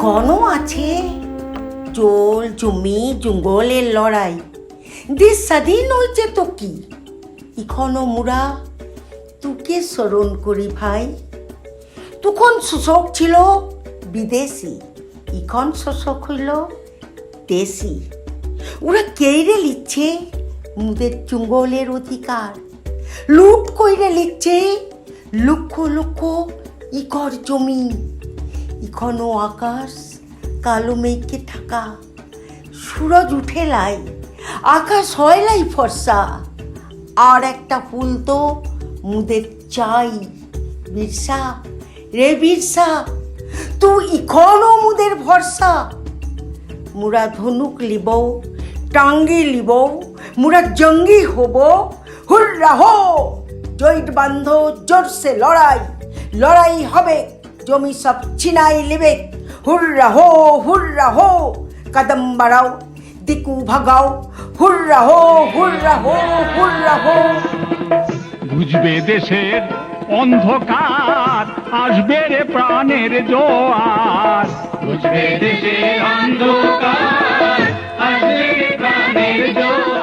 ইকনো আছে জোল জমি জঙ্গলের লড়াই, দেশ স্বাধীন হয়েছে তো কি। ইখনো মুরা তোকে স্মরণ করি ভাই। তখন শোষক ছিল বিদেশি, ইখন শোষক হইল দেশি। ওরা কেড়ে লিখছে মুদের জঙ্গলের অধিকার, লুট কইরে লিখছে লক্ষ লক্ষ ইকর জমি। ইখনো আকাশ কালো মেঘকে ঢাকা, সূরজ উঠে লাই, আকাশ হয় লাই ফর্সা। আর একটা ফুল তো মুদের চাই বিরসা রে বিরসা, তুই ইখনো মুদের ভরসা। মুরা ধনুক লিব টাঙ্গি লিব, মুরা জঙ্গি হব, হুররা হো জৈট বান্ধ জোরসে লড়াই। লড়াই হবে জমি সব ছিনাই লিবে, হুররা হো কদম বাড়াও দিকু ভাগাও, হুররা হো হুররা হো হুররা হো। বুঝবে দেশের অন্ধকার, আসবে রে প্রাণের জোয়ার। বুঝবে দেশের অন্ধকার, আসবে রে প্রাণের জোয়ার।